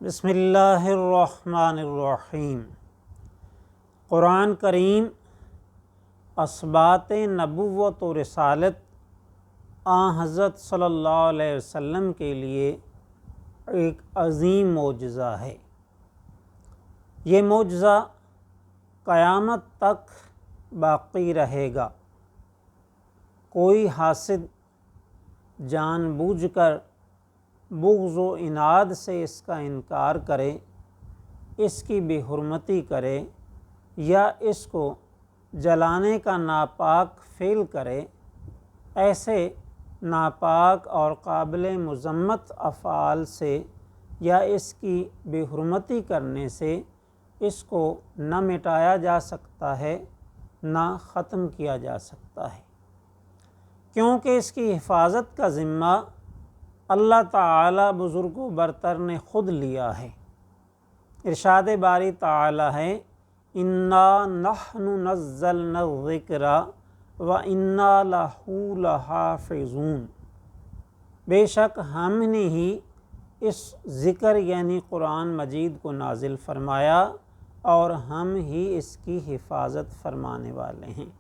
بسم اللہ الرحمن الرحیم۔ قرآن کریم اثبات نبوت و رسالت حضرت صلی اللہ علیہ وسلم کے لیے ایک عظیم معجزہ ہے۔ یہ معجزہ قیامت تک باقی رہے گا۔ کوئی حاسد جان بوجھ کر بغض و عناد سے اس کا انکار کرے، اس کی بے حرمتی کرے یا اس کو جلانے کا ناپاک فعل کرے، ایسے ناپاک اور قابل مذمت افعال سے یا اس کی بے حرمتی کرنے سے اس کو نہ مٹایا جا سکتا ہے نہ ختم کیا جا سکتا ہے، کیونکہ اس کی حفاظت کا ذمہ اللہ تعالی بزرگ و برتر نے خود لیا ہے۔ ارشاد باری تعالی ہے، اِنَّا نَحْنُ نَزَّلْنَا الذِّکْرَ وَإِنَّا لَهُ لَحَافِظُونَ۔ بے شک ہم نے ہی اس ذکر یعنی قرآن مجید کو نازل فرمایا اور ہم ہی اس کی حفاظت فرمانے والے ہیں۔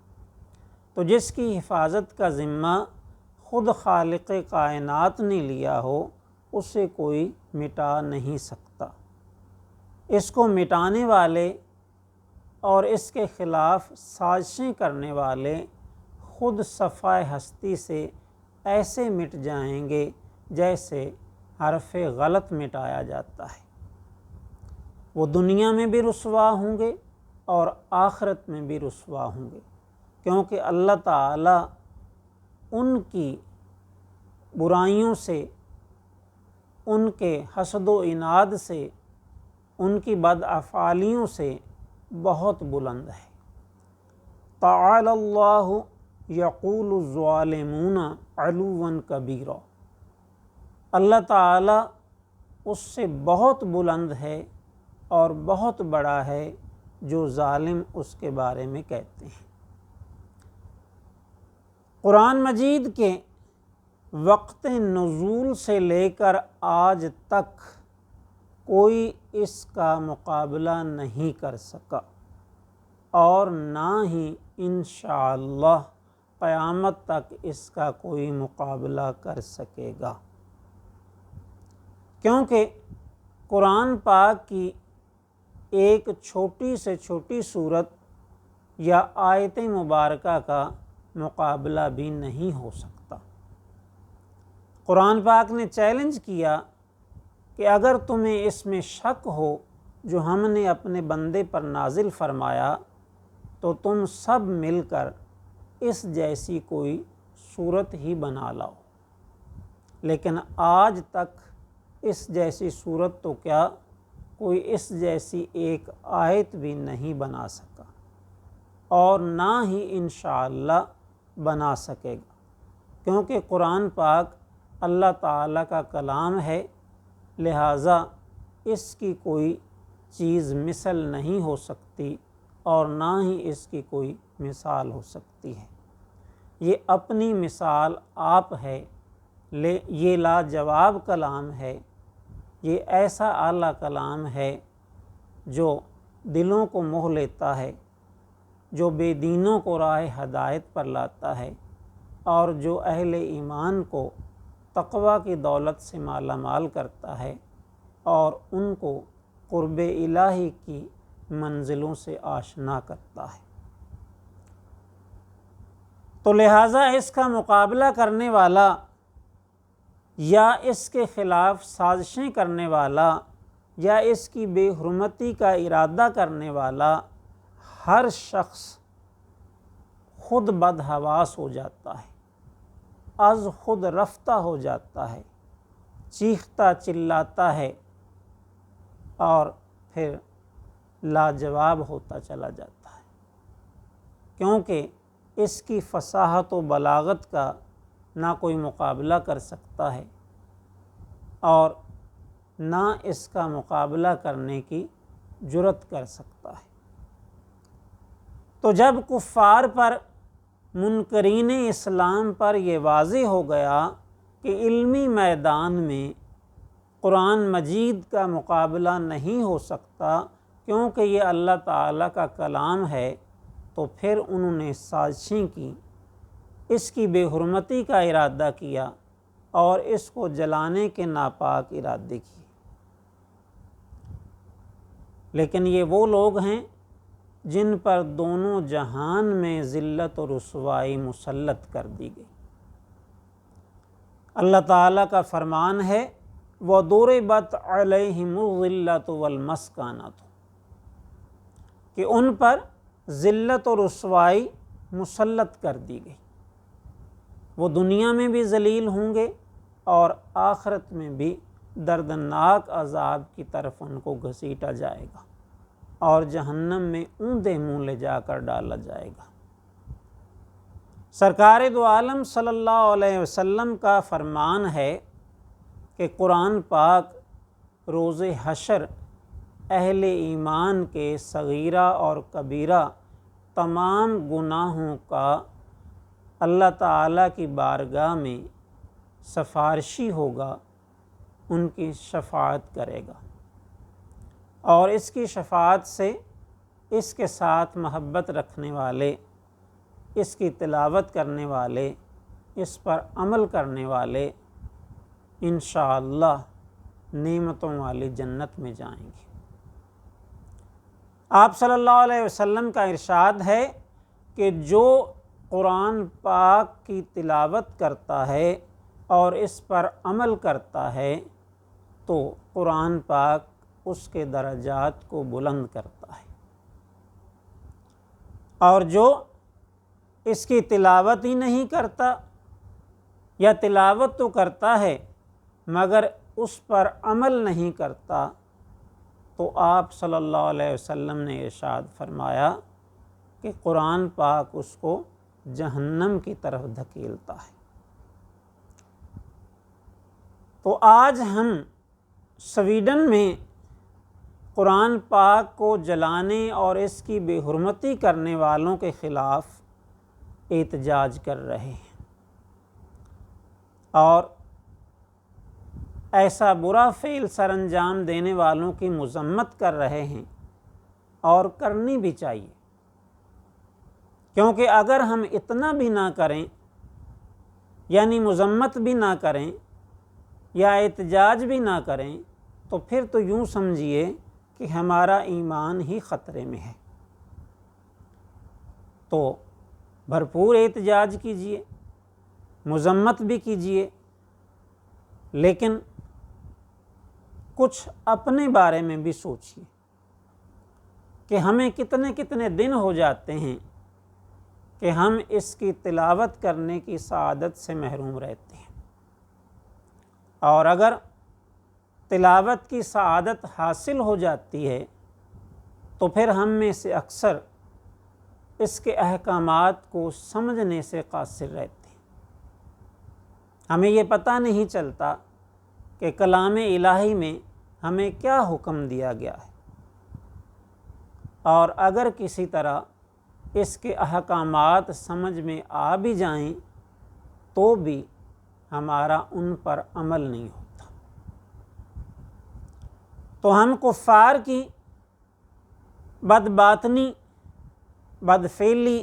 تو جس کی حفاظت کا ذمہ خود خالق کائنات نے لیا ہو، اسے کوئی مٹا نہیں سکتا۔ اس کو مٹانے والے اور اس کے خلاف سازشیں کرنے والے خود صفحہ ہستی سے ایسے مٹ جائیں گے جیسے حرف غلط مٹایا جاتا ہے۔ وہ دنیا میں بھی رسوا ہوں گے اور آخرت میں بھی رسوا ہوں گے، کیونکہ اللہ تعالی ان کی برائیوں سے، ان کے حسد و عناد سے، ان کی بدافعالیوں سے بہت بلند ہے۔ تعالی اللہ یقول الظالمون علوا کبیرا۔ اللہ تعالی اس سے بہت بلند ہے اور بہت بڑا ہے جو ظالم اس کے بارے میں کہتے ہیں۔ قرآن مجید کے وقت نزول سے لے کر آج تک کوئی اس کا مقابلہ نہیں کر سکا اور نہ ہی انشاءاللہ قیامت تک اس کا کوئی مقابلہ کر سکے گا، کیونکہ قرآن پاک کی ایک چھوٹی سے چھوٹی صورت یا آیت مبارکہ کا مقابلہ بھی نہیں ہو سکتا۔ قرآن پاک نے چیلنج کیا کہ اگر تمہیں اس میں شک ہو جو ہم نے اپنے بندے پر نازل فرمایا تو تم سب مل کر اس جیسی کوئی صورت ہی بنا لاؤ، لیکن آج تک اس جیسی صورت تو کیا کوئی اس جیسی ایک آیت بھی نہیں بنا سکا اور نہ ہی انشاءاللہ بنا سکے گا، کیونکہ قرآن پاک اللہ تعالیٰ کا کلام ہے، لہٰذا اس کی کوئی چیز مثل نہیں ہو سکتی اور نہ ہی اس کی کوئی مثال ہو سکتی ہے۔ یہ اپنی مثال آپ ہے، یہ لاجواب کلام ہے، یہ ایسا اعلیٰ کلام ہے جو دلوں کو موہ لیتا ہے، جو بے دینوں کو راہ ہدایت پر لاتا ہے اور جو اہل ایمان کو تقوی کی دولت سے مالا مال کرتا ہے اور ان کو قرب الہی کی منزلوں سے آشنا کرتا ہے۔ تو لہٰذا اس کا مقابلہ کرنے والا یا اس کے خلاف سازشیں کرنے والا یا اس کی بے حرمتی کا ارادہ کرنے والا ہر شخص خود بدحواس ہو جاتا ہے، از خود رفتہ ہو جاتا ہے، چیختا چلاتا ہے اور پھر لاجواب ہوتا چلا جاتا ہے، کیونکہ اس کی فصاحت و بلاغت کا نہ کوئی مقابلہ کر سکتا ہے اور نہ اس کا مقابلہ کرنے کی جرات کر سکتا ہے۔ تو جب کفار پر، منکرین اسلام پر یہ واضح ہو گیا کہ علمی میدان میں قرآن مجید کا مقابلہ نہیں ہو سکتا کیونکہ یہ اللہ تعالیٰ کا کلام ہے، تو پھر انہوں نے سازشیں کی، اس کی بے حرمتی کا ارادہ کیا اور اس کو جلانے کے ناپاک ارادے کیے۔ لیکن یہ وہ لوگ ہیں جن پر دونوں جہان میں ذلت و رسوائی مسلط کر دی گئی۔ اللہ تعالیٰ کا فرمان ہے وَضُرِبَتْ عَلَيْهِمُ الذِّلَّةُ وَالْمَسْكَنَةُ، کہ ان پر ذلت و رسوائی مسلط کر دی گئی۔ وہ دنیا میں بھی ذلیل ہوں گے اور آخرت میں بھی دردناک عذاب کی طرف ان کو گھسیٹا جائے گا اور جہنم میں اوندے منہ لے جا کر ڈالا جائے گا۔ سرکار دو عالم صلی اللہ علیہ وسلم کا فرمان ہے کہ قرآن پاک روز حشر اہل ایمان کے صغیرہ اور کبیرہ تمام گناہوں کا اللہ تعالیٰ کی بارگاہ میں سفارشی ہوگا، ان کی شفاعت کرے گا، اور اس کی شفاعت سے اس کے ساتھ محبت رکھنے والے، اس کی تلاوت کرنے والے، اس پر عمل کرنے والے انشاءاللہ نعمتوں والی جنت میں جائیں گے۔ آپ صلی اللہ علیہ وسلم کا ارشاد ہے کہ جو قرآن پاک کی تلاوت کرتا ہے اور اس پر عمل کرتا ہے تو قرآن پاک اس کے درجات کو بلند کرتا ہے، اور جو اس کی تلاوت ہی نہیں کرتا یا تلاوت تو کرتا ہے مگر اس پر عمل نہیں کرتا تو آپ صلی اللہ علیہ وسلم نے ارشاد فرمایا کہ قرآن پاک اس کو جہنم کی طرف دھکیلتا ہے۔ تو آج ہم سویڈن میں قرآن پاک کو جلانے اور اس کی بے حرمتی کرنے والوں کے خلاف احتجاج کر رہے ہیں اور ایسا برا فعل سر انجام دینے والوں کی مذمت کر رہے ہیں، اور کرنی بھی چاہیے، کیونکہ اگر ہم اتنا بھی نہ کریں، یعنی مذمت بھی نہ کریں یا احتجاج بھی نہ کریں، تو پھر تو یوں سمجھیے کہ ہمارا ایمان ہی خطرے میں ہے۔ تو بھرپور احتجاج کیجیے، مذمت بھی کیجیے، لیکن کچھ اپنے بارے میں بھی سوچیے کہ ہمیں کتنے کتنے دن ہو جاتے ہیں کہ ہم اس کی تلاوت کرنے کی سعادت سے محروم رہتے ہیں، اور اگر تلاوت کی سعادت حاصل ہو جاتی ہے تو پھر ہم میں سے اکثر اس کے احکامات کو سمجھنے سے قاصر رہتے ہیں۔ ہمیں یہ پتہ نہیں چلتا کہ کلام الہی میں ہمیں کیا حکم دیا گیا ہے، اور اگر کسی طرح اس کے احکامات سمجھ میں آ بھی جائیں تو بھی ہمارا ان پر عمل نہیں ہوتا۔ تو ہم کفار کی بدباطنی، بدفعلی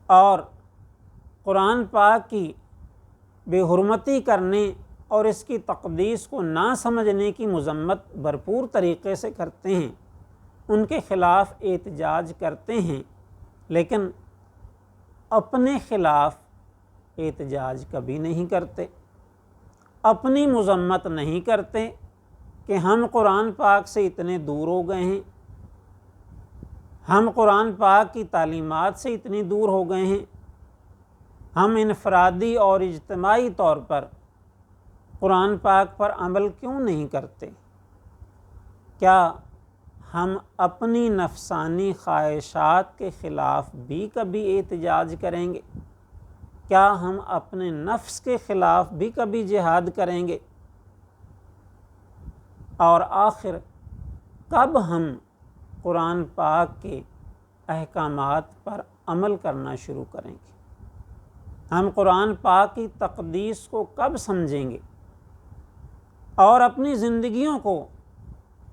اور قرآن پاک کی بے حرمتی کرنے اور اس کی تقدیس کو نہ سمجھنے کی مذمت بھرپور طریقے سے کرتے ہیں، ان کے خلاف احتجاج کرتے ہیں، لیکن اپنے خلاف احتجاج کبھی نہیں کرتے، اپنی مذمت نہیں کرتے کہ ہم قرآن پاک سے اتنے دور ہو گئے ہیں، ہم قرآن پاک کی تعلیمات سے اتنی دور ہو گئے ہیں، ہم انفرادی اور اجتماعی طور پر قرآن پاک پر عمل کیوں نہیں کرتے؟ کیا ہم اپنی نفسانی خواہشات کے خلاف بھی کبھی احتجاج کریں گے؟ کیا ہم اپنے نفس کے خلاف بھی کبھی جہاد کریں گے؟ اور آخر کب ہم قرآن پاک کے احکامات پر عمل کرنا شروع کریں گے؟ ہم قرآن پاک کی تقدیس کو کب سمجھیں گے؟ اور اپنی زندگیوں کو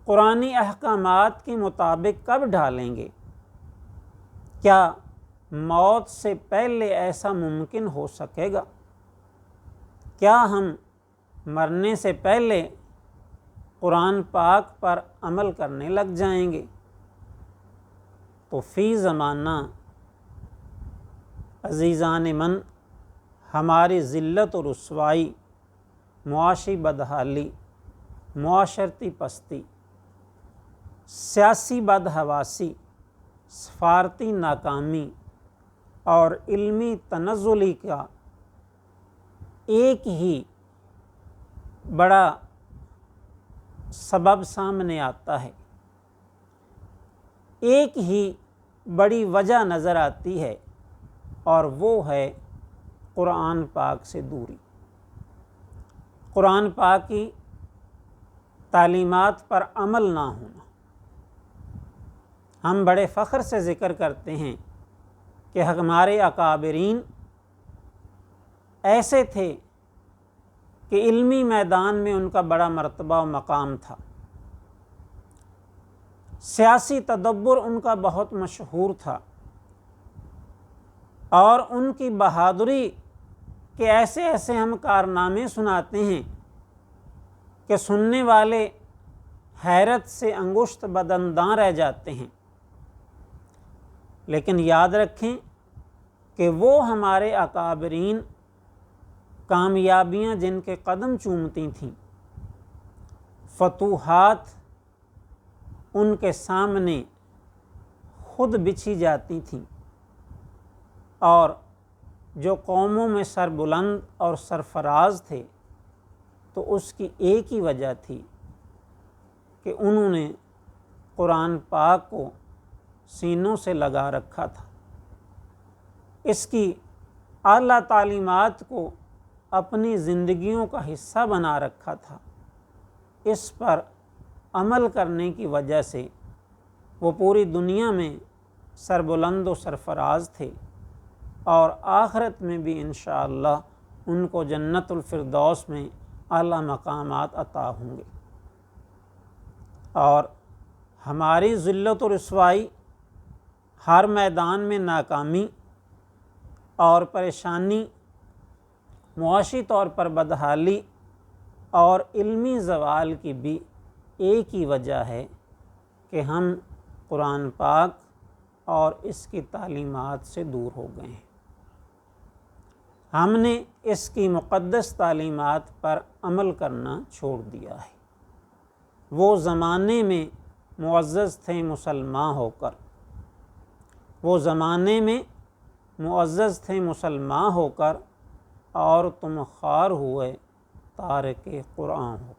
قرآنی احکامات کے مطابق کب ڈھالیں گے؟ کیا موت سے پہلے ایسا ممکن ہو سکے گا؟ کیا ہم مرنے سے پہلے قرآن پاک پر عمل کرنے لگ جائیں گے؟ تو فی زمانہ عزیزان من ہماری ذلت و رسوائی، معاشی بدحالی، معاشرتی پستی، سیاسی بدحواسی، سفارتی ناکامی اور علمی تنزلی کا ایک ہی بڑا سبب سامنے آتا ہے، ایک ہی بڑی وجہ نظر آتی ہے، اور وہ ہے قرآن پاک سے دوری، قرآن پاک کی تعلیمات پر عمل نہ ہونا۔ ہم بڑے فخر سے ذکر کرتے ہیں کہ ہمارے اکابرین ایسے تھے کہ علمی میدان میں ان کا بڑا مرتبہ و مقام تھا، سیاسی تدبر ان کا بہت مشہور تھا، اور ان کی بہادری کے ایسے ایسے ہم کارنامے سناتے ہیں کہ سننے والے حیرت سے انگشت بدنداں رہ جاتے ہیں۔ لیکن یاد رکھیں کہ وہ ہمارے اکابرین کامیابیاں جن کے قدم چومتی تھیں، فتوحات ان کے سامنے خود بچھی جاتی تھیں، اور جو قوموں میں سربلند اور سرفراز تھے تو اس کی ایک ہی وجہ تھی کہ انہوں نے قرآن پاک کو سینوں سے لگا رکھا تھا، اس کی اعلیٰ تعلیمات کو اپنی زندگیوں کا حصہ بنا رکھا تھا۔ اس پر عمل کرنے کی وجہ سے وہ پوری دنیا میں سربلند و سرفراز تھے، اور آخرت میں بھی انشاءاللہ ان کو جنت الفردوس میں اعلیٰ مقامات عطا ہوں گے۔ اور ہماری ذلت و رسوائی، ہر میدان میں ناکامی اور پریشانی، معاشی طور پر بدحالی اور علمی زوال کی بھی ایک ہی وجہ ہے کہ ہم قرآن پاک اور اس کی تعلیمات سے دور ہو گئے ہیں۔ ہم نے اس کی مقدس تعلیمات پر عمل کرنا چھوڑ دیا ہے۔ وہ زمانے میں معزز تھے مسلمان ہو کر، وہ زمانے میں معزز تھے مسلمان ہو کر، اور تم خوار ہوئے تارک قرآن ہو۔